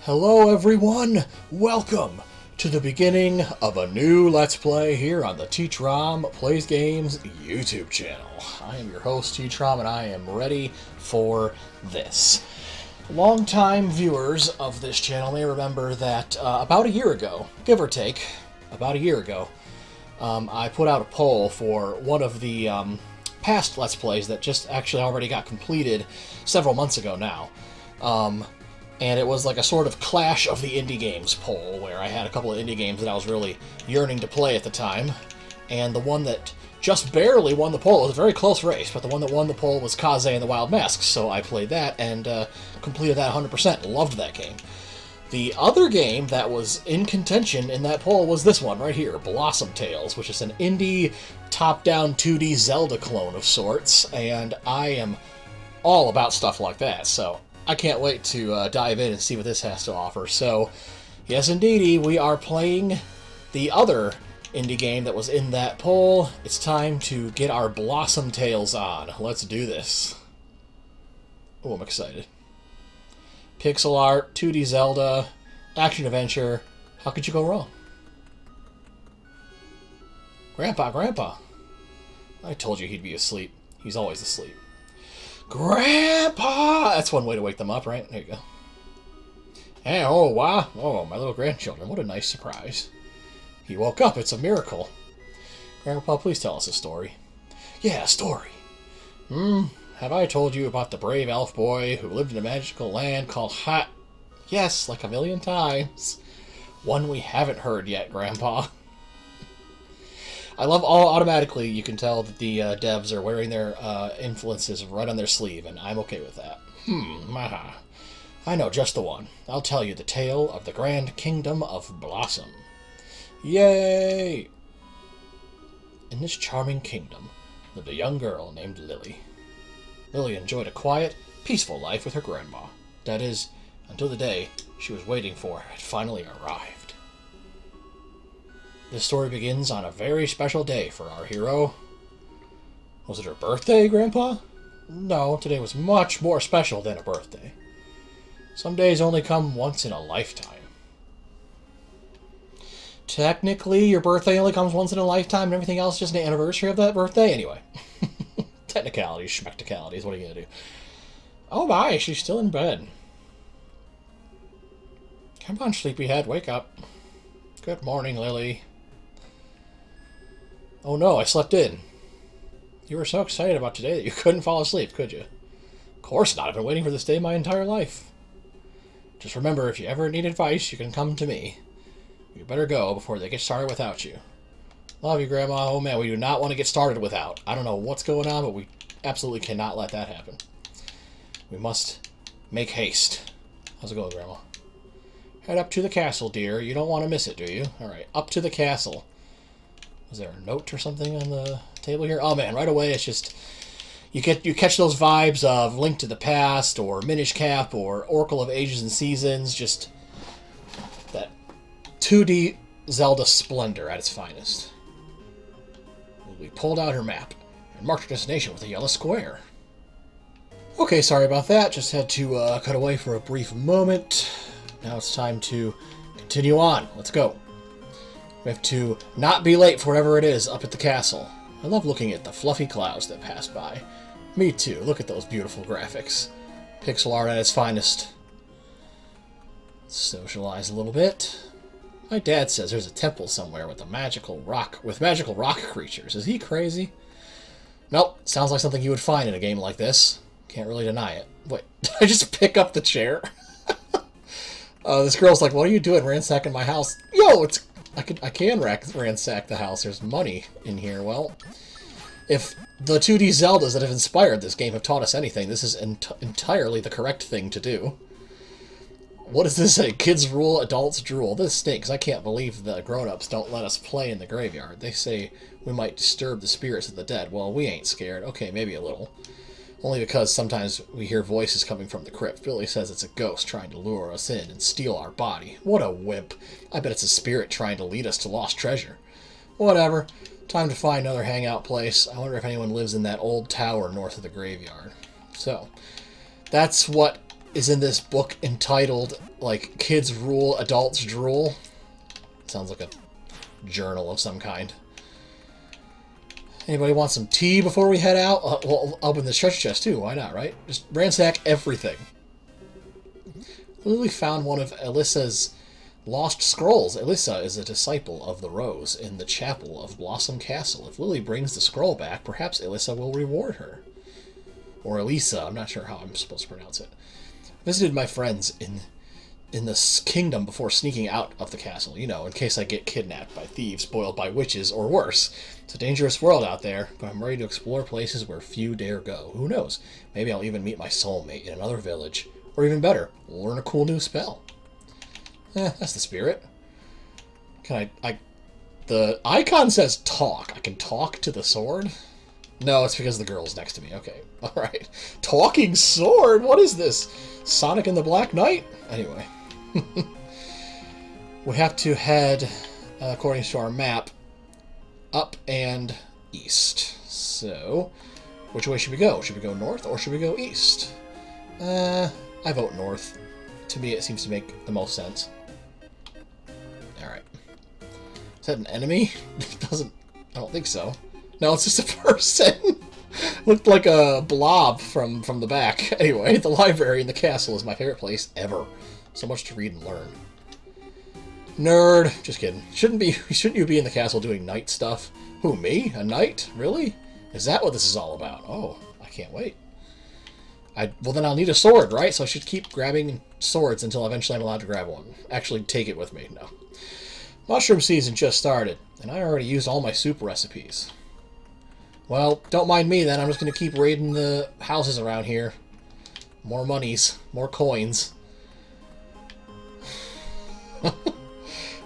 Hello everyone! Welcome to the beginning of a new Let's Play here on the TTromPlaysGames YouTube channel. I am your host TTrom and I am ready for this. Longtime viewers of this channel may remember that about a year ago, give or take, about a year ago, I put out a poll for one of the past Let's Plays that just actually already got completed several months ago now. And it was like a sort of Clash of the Indie Games poll, where I had a couple of indie games that I was really yearning to play at the time. And the one that just barely won the poll, it was a very close race, but the one that won the poll was Kaze and the Wild Masks, so I played that and completed that 100%. Loved that game. The other game that was in contention in that poll was this one right here, Blossom Tales, which is an indie top-down 2D Zelda clone of sorts, and I am all about stuff like that, so I can't wait to dive in and see what this has to offer. So, yes indeedy, we are playing the other indie game that was in that poll. It's time to get our Blossom Tales on. Let's do this. Oh, I'm excited. Pixel art, 2D Zelda, action-adventure. How could you go wrong? Grandpa! I told you he'd be asleep. He's always asleep. Grandpa! That's one way to wake them up, right? There you go. Hey, oh, wow. Oh, my little grandchildren. What a nice surprise. He woke up. It's a miracle. Grandpa, please tell us a story. Yeah, a story. Have I told you about the brave elf boy who lived in a magical land called Hot? Yes, like a million times. One we haven't heard yet, Grandpa. I love automatically you can tell that the devs are wearing their influences right on their sleeve, and I'm okay with that. I know just the one. I'll tell you the tale of the Grand Kingdom of Blossom. Yay! In this charming kingdom lived a young girl named Lily. Lily enjoyed a quiet, peaceful life with her grandma. That is, until the day she was waiting for had finally arrived. This story begins on a very special day for our hero. Was it her birthday, Grandpa? No, today was much more special than a birthday. Some days only come once in a lifetime. Technically, your birthday only comes once in a lifetime and everything else is just an anniversary of that birthday? Anyway. Technicalities, schmecticalities, what are you going to do? Oh my, she's still in bed. Come on, sleepyhead, wake up. Good morning, Lily. Oh no, I slept in. You were so excited about today that you couldn't fall asleep, could you? Of course not. I've been waiting for this day my entire life. Just remember, if you ever need advice, you can come to me. You better go before they get started without you. Love you, Grandma. Oh man, we do not want to get started without. I don't know what's going on, but we absolutely cannot let that happen. We must make haste. How's it going, Grandma? Head up to the castle, dear. You don't want to miss it, do you? Alright, up to the castle. Was there a note or something on the table here? Oh man, right away it's just you catch those vibes of Link to the Past or Minish Cap or Oracle of Ages and Seasons, just that 2D Zelda splendor at its finest. We pulled out her map and marked her destination with a yellow square. Okay, sorry about that. Just had to cut away for a brief moment. Now it's time to continue on. Let's go. We have to not be late for whatever it is up at the castle. I love looking at the fluffy clouds that pass by. Me too. Look at those beautiful graphics. Pixel art at its finest. Socialize a little bit. My dad says there's a temple somewhere with magical rock creatures. Is he crazy? Nope. Sounds like something you would find in a game like this. Can't really deny it. Wait, did I just pick up the chair? This girl's like, what are you doing ransacking my house? Yo, I can ransack the house. There's money in here. Well, if the 2D Zeldas that have inspired this game have taught us anything, this is entirely the correct thing to do. What does this say? Kids rule, adults drool. This stinks. I can't believe the grown-ups don't let us play in the graveyard. They say we might disturb the spirits of the dead. Well, we ain't scared. Okay, maybe a little. Only because sometimes we hear voices coming from the crypt. Billy says it's a ghost trying to lure us in and steal our body. What a wimp. I bet it's a spirit trying to lead us to lost treasure. Whatever. Time to find another hangout place. I wonder if anyone lives in that old tower north of the graveyard. So, that's what is in this book entitled, like, Kids Rule, Adults Drool. Sounds like a journal of some kind. Anybody want some tea before we head out? We'll open the treasure chest too, why not, right? Just ransack everything. Lily found one of Alyssa's lost scrolls. Alyssa is a disciple of the Rose in the chapel of Blossom Castle. If Lily brings the scroll back, perhaps Alyssa will reward her. Or Elisa, I'm not sure how I'm supposed to pronounce it. I visited my friends in this kingdom before sneaking out of the castle, you know, in case I get kidnapped by thieves, boiled by witches, or worse. It's a dangerous world out there, but I'm ready to explore places where few dare go. Who knows? Maybe I'll even meet my soulmate in another village. Or even better, learn a cool new spell. That's the spirit. Can the icon says talk. I can talk to the sword? No, it's because the girl's next to me. Okay, alright. Talking sword? What is this? Sonic and the Black Knight? Anyway. We have to head, according to our map, up and east. So, which way should we go? Should we go north or should we go east? I vote north. To me, it seems to make the most sense. Alright. Is that an enemy? It doesn't... I don't think so. No, it's just a person. Looked like a blob from the back. Anyway, the library in the castle is my favorite place ever. So much to read and learn. Nerd. Just kidding. Shouldn't you be in the castle doing knight stuff? Who, me? A knight? Really? Is that what this is all about? Oh, I can't wait. Well, then I'll need a sword, right? So I should keep grabbing swords until eventually I'm allowed to grab one. Actually, take it with me. No. Mushroom season just started, and I already used all my soup recipes. Well, don't mind me then. I'm just going to keep raiding the houses around here. More monies. More coins.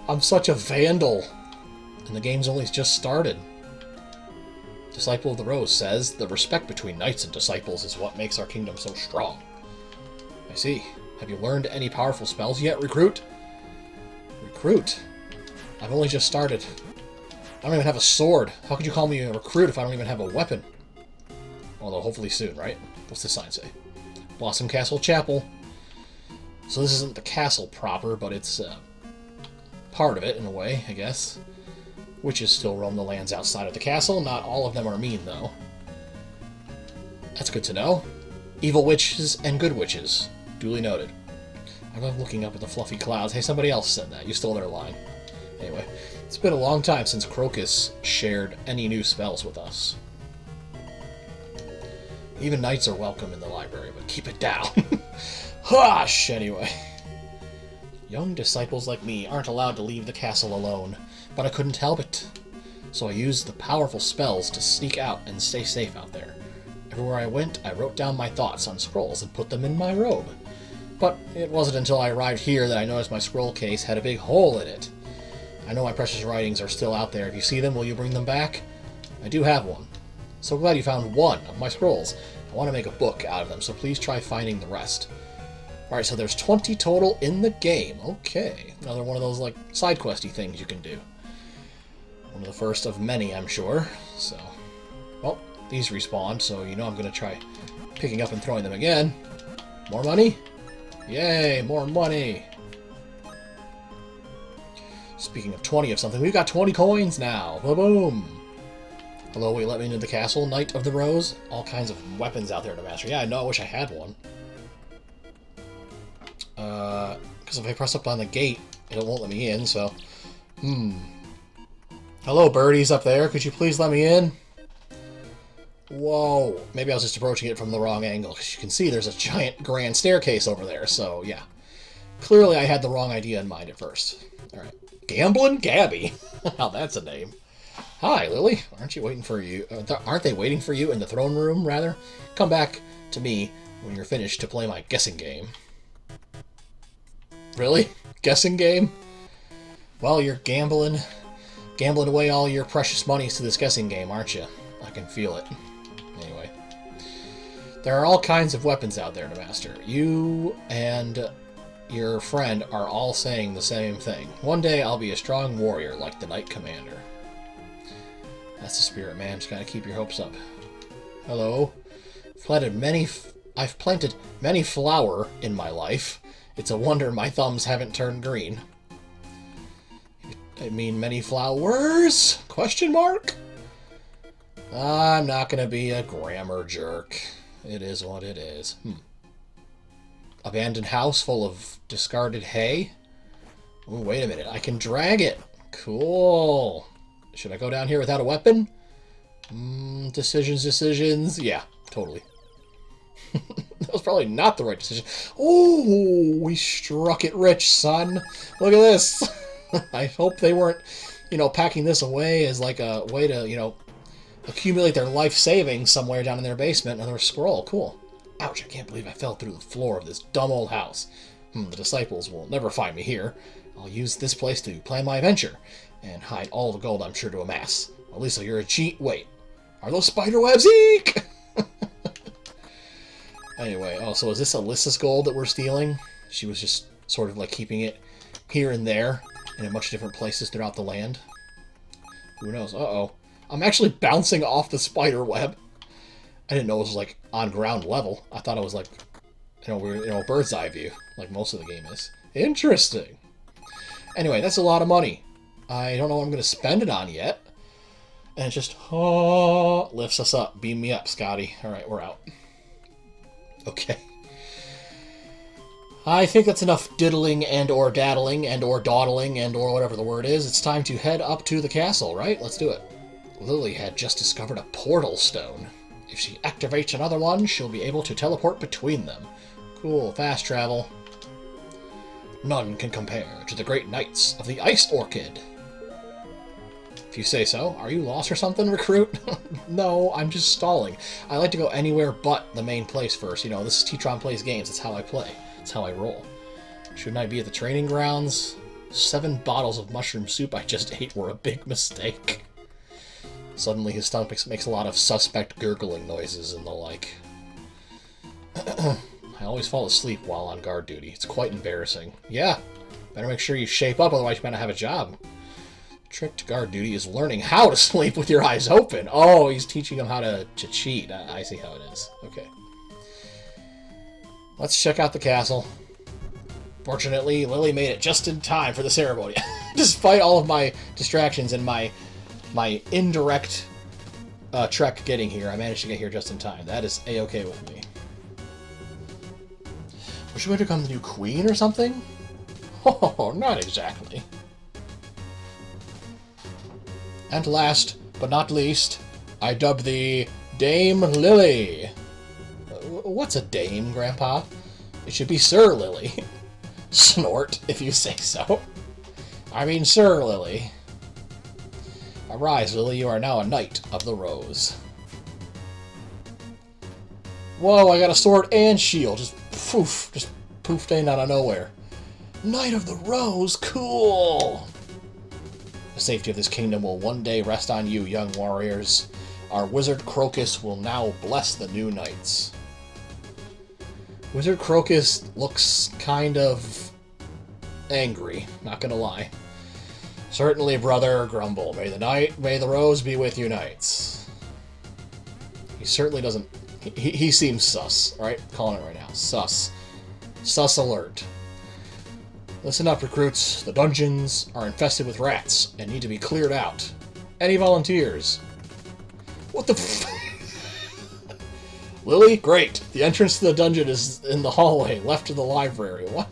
I'm such a vandal. And the game's only just started. Disciple of the Rose says, the respect between knights and disciples is what makes our kingdom so strong. I see. Have you learned any powerful spells yet, Recruit? Recruit? I've only just started. I don't even have a sword. How could you call me a recruit if I don't even have a weapon? Although, hopefully soon, right? What's this sign say? Blossom Castle Chapel. So this isn't the castle proper, but it's part of it, in a way, I guess. Witches still roam the lands outside of the castle. Not all of them are mean, though. That's good to know. Evil witches and good witches. Duly noted. I love looking up at the fluffy clouds. Hey, somebody else said that. You stole their line. Anyway, it's been a long time since Crocus shared any new spells with us. Even knights are welcome in the library, but keep it down. Hush! Anyway. Young disciples like me aren't allowed to leave the castle alone, but I couldn't help it. So I used the powerful spells to sneak out and stay safe out there. Everywhere I went, I wrote down my thoughts on scrolls and put them in my robe. But it wasn't until I arrived here that I noticed my scroll case had a big hole in it. I know my precious writings are still out there. If you see them, will you bring them back? I do have one. So glad you found one of my scrolls. I want to make a book out of them, so please try finding the rest. Alright, so there's 20 total in the game. Okay. Another one of those, like, side questy things you can do. One of the first of many, I'm sure. So, well, these respawned, so you know I'm going to try picking up and throwing them again. More money? Yay, more money! Speaking of 20 of something, we've got 20 coins now! Ba-boom! Hello, will you let me into the castle, Knight of the Rose? All kinds of weapons out there to master. Yeah, I know, I wish I had one. Because if I press up on the gate, it won't let me in, so... Hello, birdies up there. Could you please let me in? Whoa. Maybe I was just approaching it from the wrong angle, because you can see there's a giant grand staircase over there, so yeah. Clearly I had the wrong idea in mind at first. Alright. Gamblin' Gabby. Now that's a name. Hi, Lily. Aren't you waiting for you? Aren't they waiting for you in the throne room, rather? Come back to me when you're finished to play my guessing game. Really? Guessing game? Well, you're gambling away all your precious monies to this guessing game, aren't you? I can feel it. Anyway. There are all kinds of weapons out there to master. You and your friend are all saying the same thing. One day I'll be a strong warrior like the Knight Commander. That's the spirit, man. Just gotta keep your hopes up. Hello. I've planted many I've planted many flower in my life. It's a wonder my thumbs haven't turned green. I mean many flowers? Question mark? I'm not gonna be a grammar jerk. It is what it is. Abandoned house full of discarded hay? Ooh, wait a minute. I can drag it. Cool. Should I go down here without a weapon? Decisions. Yeah, totally. That was probably not the right decision. Oh, we struck it rich, son. Look at this. I hope they weren't, packing this away as like a way to, accumulate their life savings somewhere down in their basement. Another scroll. Cool. Ouch, I can't believe I fell through the floor of this dumb old house. The disciples will never find me here. I'll use this place to plan my adventure and hide all the gold I'm sure to amass. Well, Lisa, you're a cheat. Wait, are those spider webs? Eek! Anyway, so is this Alyssa's gold that we're stealing? She was just sort of like keeping it here and there and in much different places throughout the land. Who knows? Uh-oh. I'm actually bouncing off the spider web. I didn't know it was like on ground level. I thought it was like, we're bird's eye view, like most of the game is. Interesting. Anyway, that's a lot of money. I don't know what I'm going to spend it on yet. And it just lifts us up. Beam me up, Scotty. All right, we're out. Okay. I think that's enough diddling and or daddling and or dawdling and or whatever the word is. It's time to head up to the castle, right? Let's do it. Lily had just discovered a portal stone. If she activates another one, she'll be able to teleport between them. Cool, fast travel. None can compare to the great knights of the Ice Orchid. If you say so. Are you lost or something, recruit? No, I'm just stalling. I like to go anywhere but the main place first. This is TTromPlaysGames. That's how I play. That's how I roll. Shouldn't I be at the training grounds? 7 bottles of mushroom soup I just ate were a big mistake. Suddenly his stomach makes a lot of suspect gurgling noises and the like. I always fall asleep while on guard duty. It's quite embarrassing. Yeah, better make sure you shape up, otherwise you might not have a job. The trick to guard duty is learning how to sleep with your eyes open. Oh, he's teaching him how to cheat. I see how it is. Okay. Let's check out the castle. Fortunately, Lily made it just in time for the ceremony. Despite all of my distractions and my indirect trek getting here, I managed to get here just in time. That is A-okay with me. Was she going to become the new queen or something? Oh, not exactly. And last, but not least, I dub thee Dame Lily. What's a dame, Grandpa? It should be Sir Lily. Snort, if you say so. I mean Sir Lily. Arise, Lily, you are now a Knight of the Rose. Whoa, I got a sword and shield. Just poofed in out of nowhere. Knight of the Rose, cool! The safety of this kingdom will one day rest on you, young warriors. Our wizard Crocus will now bless the new knights. Wizard Crocus looks kind of angry, not gonna lie. Certainly, brother, grumble. May the rose be with you, knights. He certainly doesn't. He seems sus, right? Calling it right now. Sus. Sus alert. Listen up, recruits. The dungeons are infested with rats and need to be cleared out. Any volunteers? What the f... Lily? Great. The entrance to the dungeon is in the hallway, left of the library. What?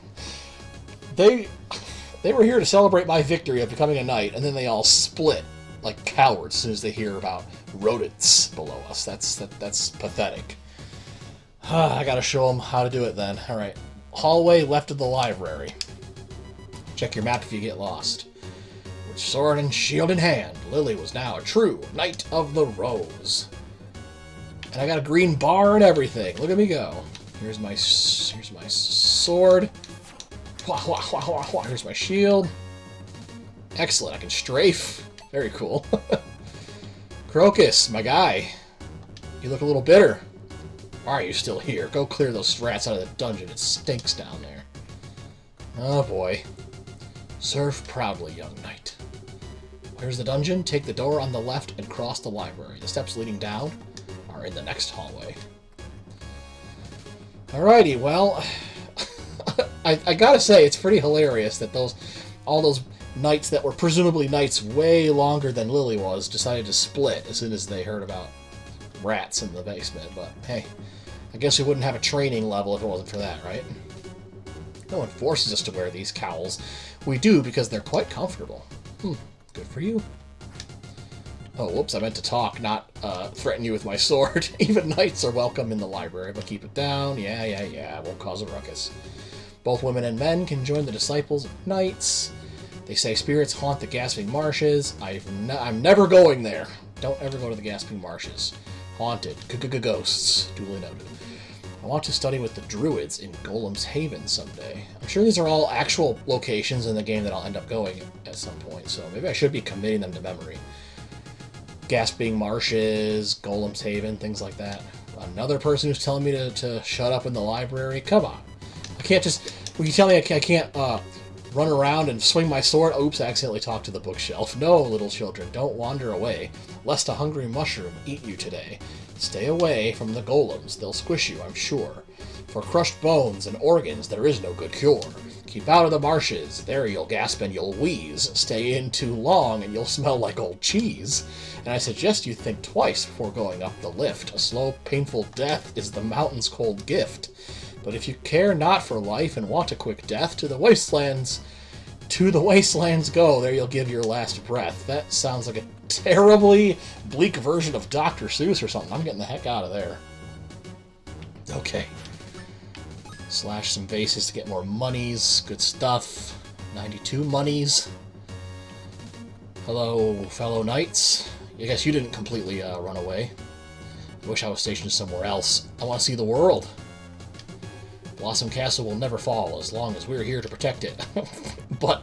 They were here to celebrate my victory of becoming a knight, and then they all split like cowards as soon as they hear about rodents below us. That's pathetic. I gotta show them how to do it then. Alright. Hallway left of the library. Check your map if you get lost. With sword and shield in hand, Lily was now a true Knight of the Rose. And I got a green bar and everything. Look at me go. Here's my sword. Here's my shield. Excellent. I can strafe. Very cool. Crocus, my guy. You look a little bitter. Why are you still here? Go clear those rats out of the dungeon. It stinks down there. Oh boy. Serve proudly, young knight. Where's the dungeon? Take the door on the left and cross the library. The steps leading down are in the next hallway. Alrighty, well, I gotta say, it's pretty hilarious that all those knights that were presumably knights way longer than Lily was decided to split as soon as they heard about rats in the basement. But hey, I guess we wouldn't have a training level if it wasn't for that, right? No one forces us to wear these cowls. We do because they're quite comfortable. Good for you. Oh, whoops, I meant to talk, not threaten you with my sword. Even knights are welcome in the library, but keep it down. Yeah, won't cause a ruckus. Both women and men can join the disciples of knights. They say spirits haunt the gasping marshes. I'm never going there. Don't ever go to the gasping marshes. Haunted. Ghosts. Duly noted. I want to study with the druids in Golem's Haven someday. I'm sure these are all actual locations in the game that I'll end up going at some point, so maybe I should be committing them to memory. Gasping Marshes, Golem's Haven, things like that. Another person who's telling me to shut up in the library? Come on. I can't just... Will you tell me I can't run around and swing my sword? Oops, I accidentally talked to the bookshelf. No, little children, don't wander away, lest a hungry mushroom eat you today. Stay away from the golems. They'll squish you, I'm sure. For crushed bones and organs, there is no good cure. Keep out of the marshes. There you'll gasp and you'll wheeze. Stay in too long and you'll smell like old cheese. And I suggest you think twice before going up the lift. A slow, painful death is the mountain's cold gift. But if you care not for life and want a quick death, to the wastelands go. There you'll give your last breath. That sounds like a terribly bleak version of Dr. Seuss or something. I'm getting the heck out of there. Okay. Slash some bases to get more monies. Good stuff. 92 monies. Hello, fellow knights. I guess you didn't completely run away. I wish I was stationed somewhere else. I want to see the world. Blossom Castle will never fall as long as we're here to protect it. but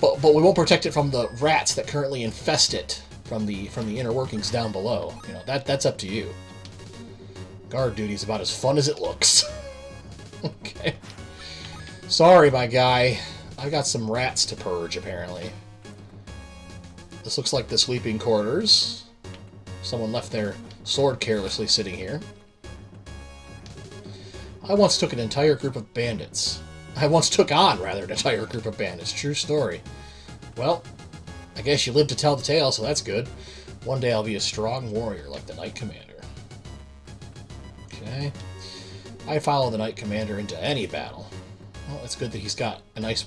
we won't protect it from the rats that currently infest it from the inner workings down below. You know, that's up to you. Guard duty's about as fun as it looks. Okay. Sorry, my guy. I've got some rats to purge, apparently. This looks like the sleeping quarters. Someone left their sword carelessly sitting here. I once took an entire group of bandits. I once took on, rather, an entire group of bandits. True story. Well, I guess you live to tell the tale, so that's good. One day I'll be a strong warrior like the Knight Commander. Okay. I follow the Knight Commander into any battle. Well, it's good that he's got a nice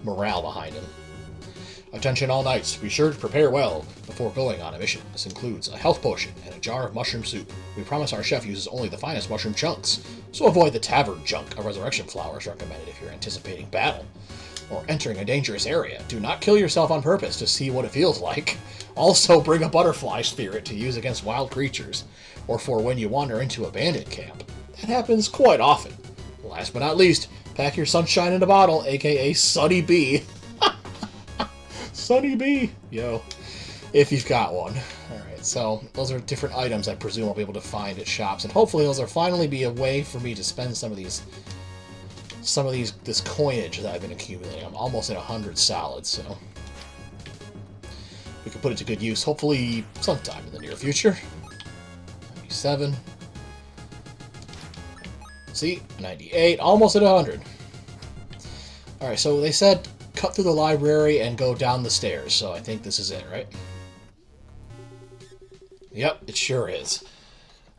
morale behind him. Attention all knights, be sure to prepare well before going on a mission. This includes a health potion and a jar of mushroom soup. We promise our chef uses only the finest mushroom chunks, so avoid the tavern junk. A resurrection flower is recommended if you're anticipating battle or entering a dangerous area. Do not kill yourself on purpose to see what it feels like. Also, bring a butterfly spirit to use against wild creatures, or for when you wander into a bandit camp. That happens quite often. Last but not least, pack your sunshine in a bottle, aka Sunny B. Sunny B! Yo. If you've got one. Alright, so those are different items I presume I'll be able to find at shops, and hopefully those will finally be a way for me to spend this coinage that I've been accumulating. I'm almost at 100 solids, so we can put it to good use, hopefully sometime in the near future. 97. See? 98. Almost at 100. Alright, so they said cut through the library and go down the stairs, so I think this is it, right? Yep, it sure is.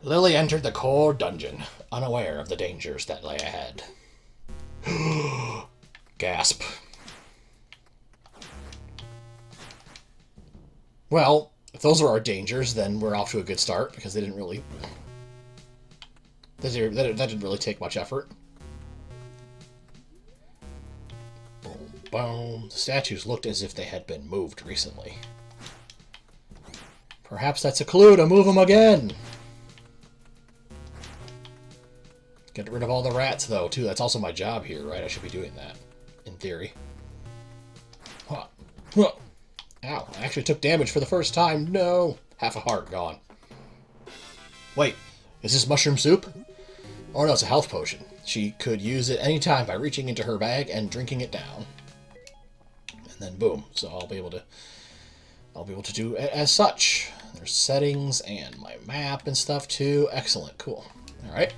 Lily entered the core dungeon, unaware of the dangers that lay ahead. Gasp. Well, if those are our dangers, then we're off to a good start, because they didn't really... That didn't really take much effort. Boom, boom. The statues looked as if they had been moved recently. Perhaps that's a clue to move them again. Get rid of all the rats, though, too. That's also my job here, right? I should be doing that, in theory. Huh. Huh. Ow, I actually took damage for the first time. No! Half a heart gone. Wait, is this mushroom soup? Oh no, it's a health potion. She could use it anytime by reaching into her bag and drinking it down. And then boom. So I'll be able to do it as such. There's settings and my map and stuff too. Excellent, cool. Alright.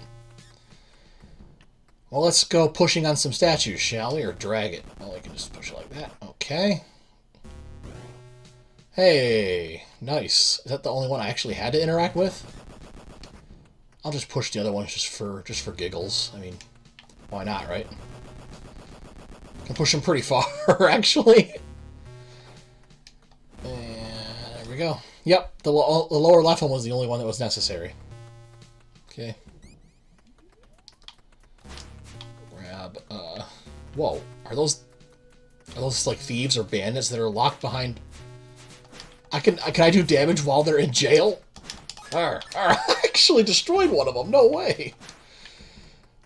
Well, let's go pushing on some statues, shall we? Or drag it. Well, we can just push it like that. Okay. Hey, nice. Is that the only one I actually had to interact with? I'll just push the other ones just for giggles. I mean, why not, right? I can push them pretty far, actually. And there we go. Yep, the lower left one was the only one that was necessary. Okay. Grab, whoa. Are those like thieves or bandits that are locked behind? Can I do damage while they're in jail? I actually destroyed one of them. No way.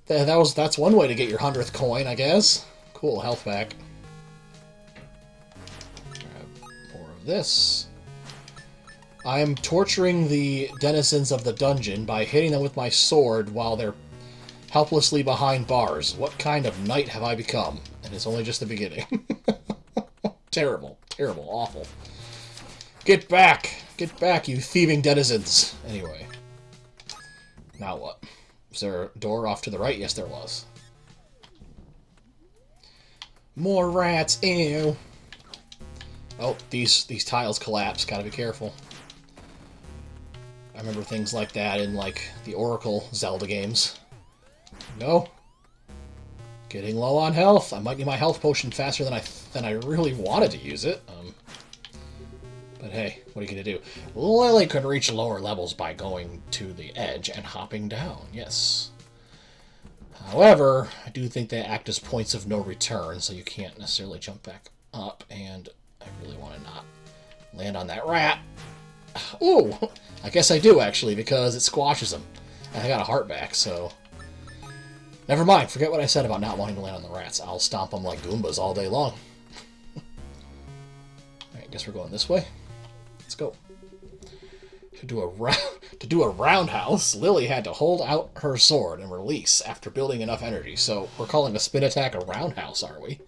That's one way to get your 100th coin, I guess. Cool, health back. Grab more of this. I am torturing the denizens of the dungeon by hitting them with my sword while they're helplessly behind bars. What kind of knight have I become? And it's only just the beginning. Terrible. Terrible. Awful. Get back! Get back, you thieving denizens! Anyway. Now what? Is there a door off to the right? Yes, there was. More rats! Ew! Oh, these tiles collapse. Gotta be careful. I remember things like that in, like, the Oracle Zelda games. No. Getting low on health. I might need my health potion faster than I really wanted to use it. But hey, what are you going to do? Lily could reach lower levels by going to the edge and hopping down, yes. However, I do think they act as points of no return, so you can't necessarily jump back up, and I really want to not land on that rat. Ooh! I guess I do, actually, because it squashes them. And I got a heart back, so... Never mind, forget what I said about not wanting to land on the rats. I'll stomp them like Goombas all day long. Alright, guess we're going this way. Let's go. To do a roundhouse, Lily had to hold out her sword and release after building enough energy. So we're calling a spin attack a roundhouse, are we?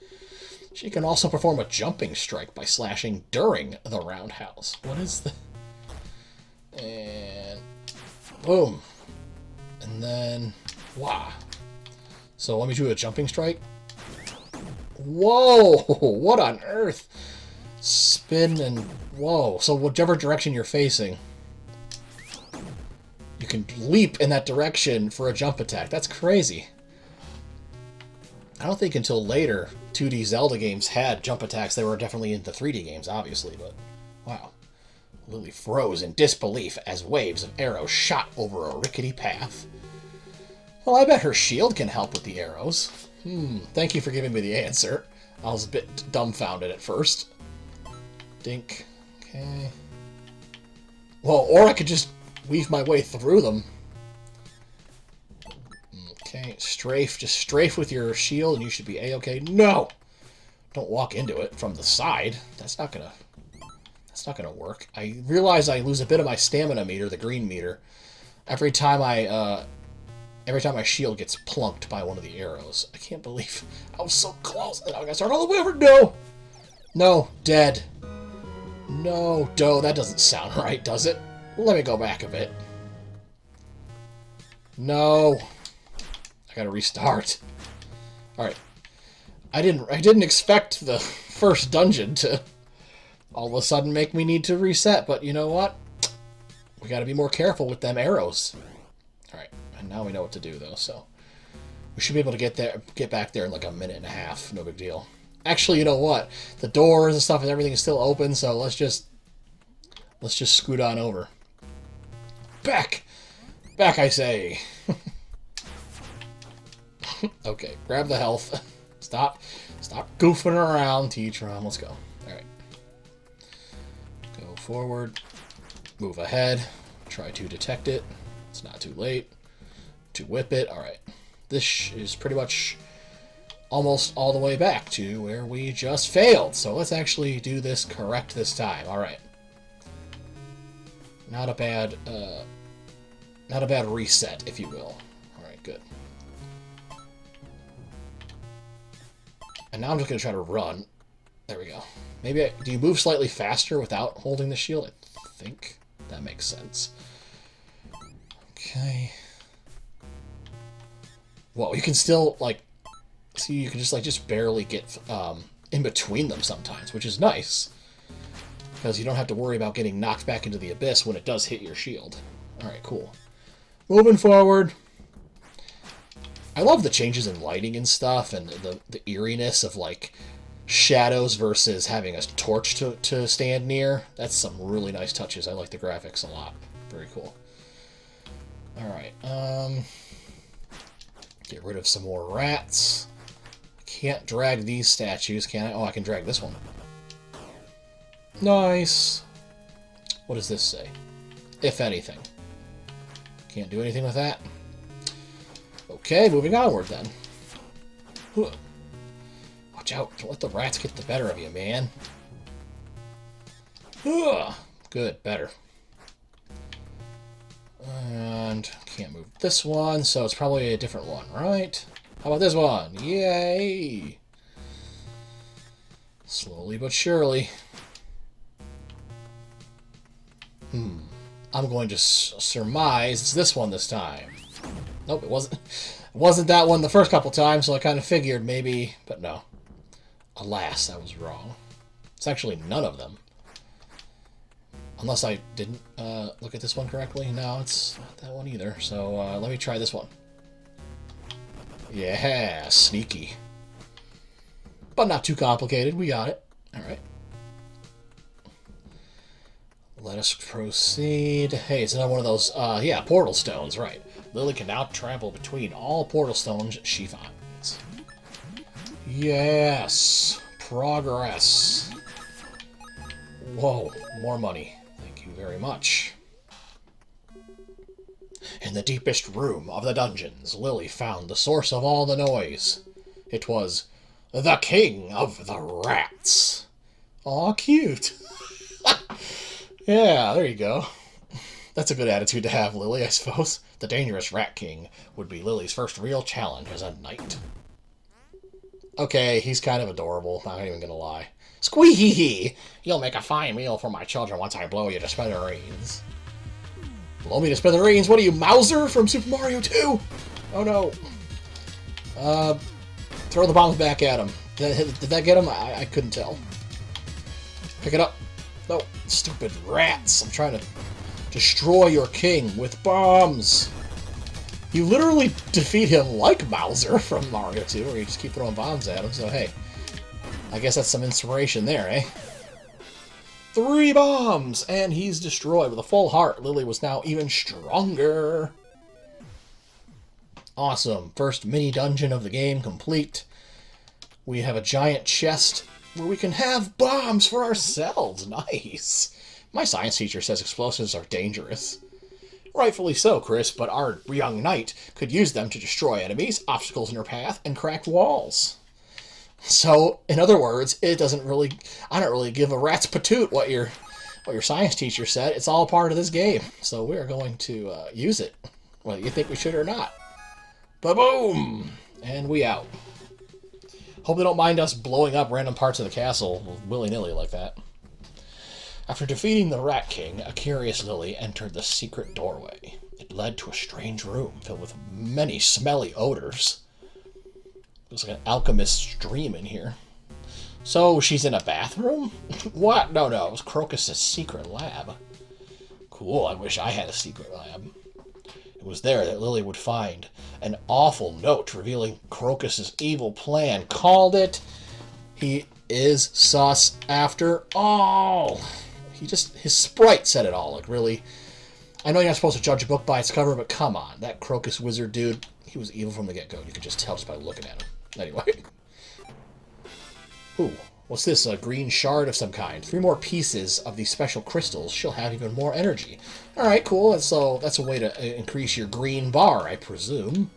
She can also perform a jumping strike by slashing during the roundhouse. What is the... And... Boom. And then... Wow. So let me do a jumping strike. Whoa! What on earth? Spin and... Whoa. So whichever direction you're facing, you can leap in that direction for a jump attack. That's crazy. I don't think until later 2D Zelda games had jump attacks. They were definitely into 3D games, obviously, but... Wow. Lily froze in disbelief as waves of arrows shot over a rickety path. Well, I bet her shield can help with the arrows. Thank you for giving me the answer. I was a bit dumbfounded at first. Dink. Okay. Well, or I could just weave my way through them. Okay, strafe. Just strafe with your shield and you should be A-okay. No! Don't walk into it from the side. That's not gonna work. I realize I lose a bit of my stamina meter, the green meter, every time my shield gets plunked by one of the arrows. I can't believe I was so close. And I gotta start all the way over. No! No. Dead. No. Doe. That doesn't sound right, does it? Let me go back a bit. No. I gotta restart. Alright. I didn't expect the first dungeon to all of a sudden make me need to reset, but you know what? We gotta be more careful with them arrows. Alright. And now we know what to do, though, so... We should be able to get back there in like a minute and a half. No big deal. Actually, you know what? The doors and stuff and everything is still open, so let's just scoot on over. Back! Back, I say! Okay, grab the health. Stop goofing around, TTrom. Let's go. Alright. Go forward. Move ahead. Try to detect it. It's not too late. To whip it. Alright. This is pretty much almost all the way back to where we just failed. So let's actually do this correct this time. Alright. Not a bad reset, if you will. Alright, good. And now I'm just going to try to run. There we go. Maybe do you move slightly faster without holding the shield? I think that makes sense. Okay. Whoa, you can still, like, see, you can just, like, just barely get in between them sometimes, which is nice. Because you don't have to worry about getting knocked back into the abyss when it does hit your shield. Alright, cool. Moving forward. I love the changes in lighting and stuff, and the eeriness of, like, shadows versus having a torch to stand near. That's some really nice touches. I like the graphics a lot. Very cool. Alright, get rid of some more rats. Can't drag these statues, can I? Oh, I can drag this one. Nice. What does this say? If anything. Can't do anything with that. Okay, moving onward then. Watch out. Don't let the rats get the better of you, man. Good, better. And can't move this one, so it's probably a different one, right? How about this one? Yay! Slowly but surely. I'm going to surmise it's this one this time. Nope, it wasn't. It wasn't that one the first couple times, so I kind of figured maybe, but no. Alas, I was wrong. It's actually none of them. Unless I didn't look at this one correctly. No, it's not that one either. So let me try this one. Yeah, sneaky. But not too complicated. We got it. Alright. Let us proceed. Hey, it's another one of those, yeah, portal stones, right. Lily can now travel between all portal stones she finds. Yes! Progress. Whoa, more money. Thank you very much. In the deepest room of the dungeons, Lily found the source of all the noise. It was the king of the rats. Aw, cute. Yeah, there you go. That's a good attitude to have, Lily, I suppose. The dangerous Rat King would be Lily's first real challenge as a knight. Okay, he's kind of adorable, not even gonna lie. Squee-hee-hee! You'll make a fine meal for my children once I blow you to smithereens. Blow me to smithereens? What are you, Mauser from Super Mario 2? Oh no. Throw the bombs back at him. Did that get him? I couldn't tell. Pick it up. No, stupid rats. I'm trying to destroy your king with bombs. You literally defeat him like Mauser from Mario 2, where you just keep throwing bombs at him, so hey. I guess that's some inspiration there, eh? 3 bombs! And he's destroyed with a full heart. Lily was now even stronger. Awesome. First mini dungeon of the game complete. We have a giant chest where we can have bombs for ourselves. Nice. My science teacher says explosives are dangerous. Rightfully so, Chris, but our young knight could use them to destroy enemies, obstacles in her path, and crack walls. So, in other words, I don't really give a rat's patoot what your science teacher said. It's all part of this game. So we are going to use it, whether you think we should or not. Ba-boom! And we out. Hope they don't mind us blowing up random parts of the castle willy-nilly like that. After defeating the Rat King, a curious Lily entered the secret doorway. It led to a strange room filled with many smelly odors. It was like an alchemist's dream in here. So, she's in a bathroom? What? No, it was Crocus's secret lab. Cool, I wish I had a secret lab. It was there that Lily would find an awful note revealing Crocus's evil plan. Called it. He is sus after all. His sprite said it all. Like, really. I know you're not supposed to judge a book by its cover, but come on. That Crocus wizard dude, he was evil from the get-go. You could just tell just by looking at him. Anyway. Ooh, what's this? A green shard of some kind. 3 more pieces of these special crystals. She'll have even more energy. Alright, cool. So that's a way to increase your green bar, I presume.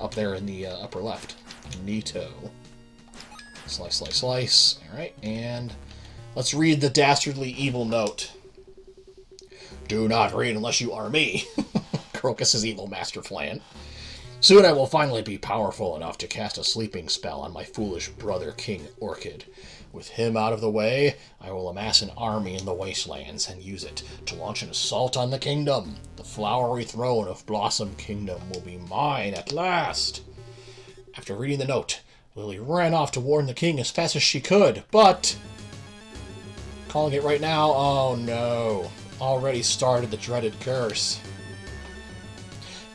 Up there in the upper left. Neato. Slice, slice, slice. Alright, and let's read the dastardly evil note. Do not read unless you are me. Crocus's evil master plan. Soon I will finally be powerful enough to cast a sleeping spell on my foolish brother, King Orchid. With him out of the way, I will amass an army in the wastelands and use it to launch an assault on the kingdom. The flowery throne of Blossom Kingdom will be mine at last. After reading the note, Lily ran off to warn the king as fast as she could, but... Calling it right now, oh no. Already started the dreaded curse.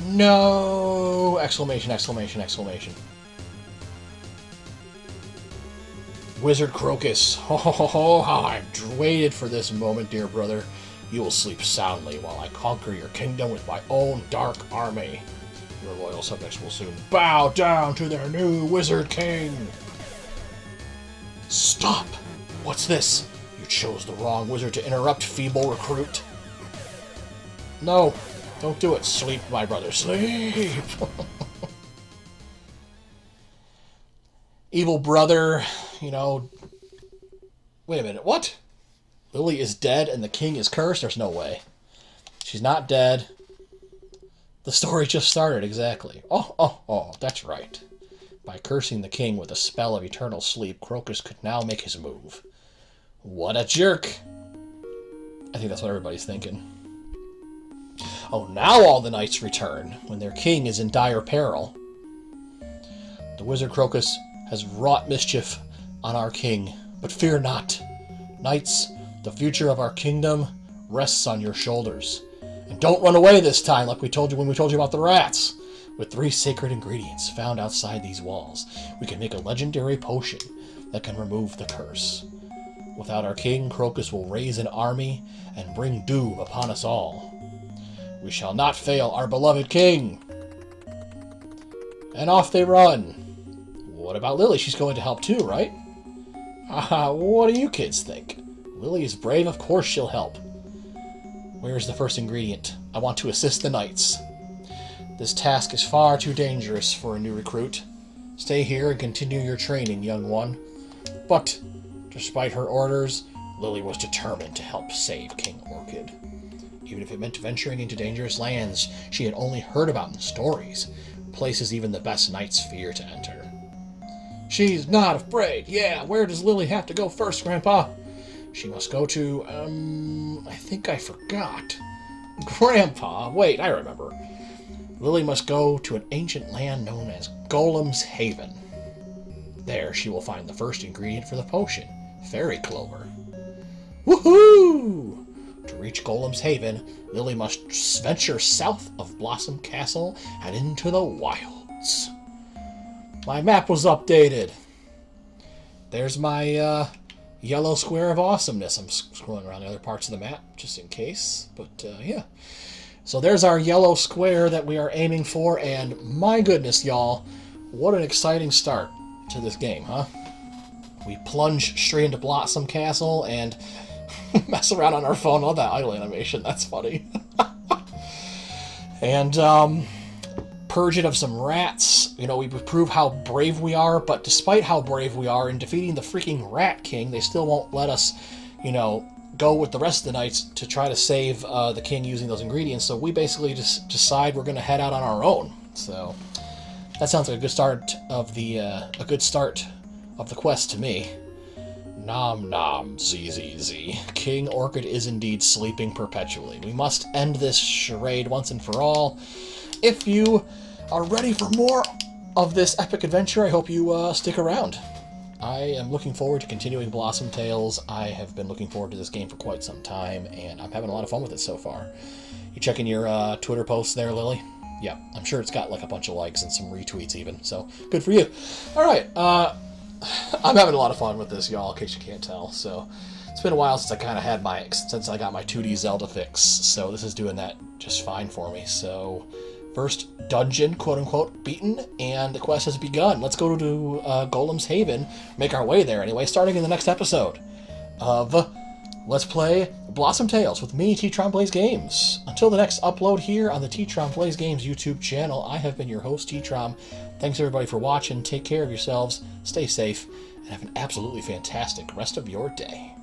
No! Exclamation, exclamation, exclamation. Wizard Crocus, ho ho ho ho, how I've waited for this moment, dear brother. You will sleep soundly while I conquer your kingdom with my own dark army. Your loyal subjects will soon bow down to their new wizard king. Stop! What's this? You chose the wrong wizard to interrupt, feeble recruit. No, don't do it. Sleep, my brother, sleep! Evil brother, you know... Wait a minute, what? Lily is dead and the king is cursed? There's no way. She's not dead. The story just started, exactly. Oh, that's right. By cursing the king with a spell of eternal sleep, Crocus could now make his move. What a jerk! I think that's what everybody's thinking. Oh, now all the knights return, when their king is in dire peril. The wizard Crocus has wrought mischief on our king, but fear not. Knights, the future of our kingdom rests on your shoulders. And don't run away this time like we told you when we told you about the rats. With 3 sacred ingredients found outside these walls, we can make a legendary potion that can remove the curse. Without our king, Crocus will raise an army and bring doom upon us all. We shall not fail our beloved king. And off they run. What about Lily? She's going to help too, right? What do you kids think? Lily is brave, of course she'll help. Where's the first ingredient? I want to assist the knights. This task is far too dangerous for a new recruit. Stay here and continue your training, young one. But, despite her orders, Lily was determined to help save King Orchid. Even if it meant venturing into dangerous lands she had only heard about in stories, places even the best knights fear to enter. She's not afraid. Yeah, where does Lily have to go first, Grandpa? She must go to, I think I forgot. Grandpa, wait, I remember. Lily must go to an ancient land known as Golem's Haven. There she will find the first ingredient for the potion, fairy clover. Woohoo! To reach Golem's Haven, Lily must venture south of Blossom Castle and into the wilds. My map was updated. There's my yellow square of awesomeness. I'm scrolling around the other parts of the map just in case. But yeah. So there's our yellow square that we are aiming for. And my goodness, y'all, what an exciting start to this game, huh? We plunge straight into Blossom Castle and mess around on our phone. All that idle animation. That's funny. And purge it of some rats. You know, we prove how brave we are, but despite how brave we are in defeating the freaking Rat King, they still won't let us, you know, go with the rest of the knights to try to save the king using those ingredients. So we basically just decide we're going to head out on our own. So that sounds like a good start of the quest to me. Nom nom, ZZZ. King Orchid is indeed sleeping perpetually. We must end this charade once and for all. If you are ready for more of this epic adventure, I hope you stick around. I am looking forward to continuing Blossom Tales. I have been looking forward to this game for quite some time, and I'm having a lot of fun with it so far. You checking your Twitter posts there, Lily? Yeah, I'm sure it's got like a bunch of likes and some retweets even, so good for you. All right, I'm having a lot of fun with this, y'all, in case you can't tell. So it's been a while since I got my 2D Zelda fix, so this is doing that just fine for me. So first dungeon, quote-unquote, beaten, and the quest has begun. Let's go to Golem's Haven, make our way there anyway, starting in the next episode of Let's Play Blossom Tales with me, TTromPlaysGames. Until the next upload here on the TTromPlaysGames YouTube channel, I have been your host, TTrom. Thanks everybody for watching. Take care of yourselves, stay safe, and have an absolutely fantastic rest of your day.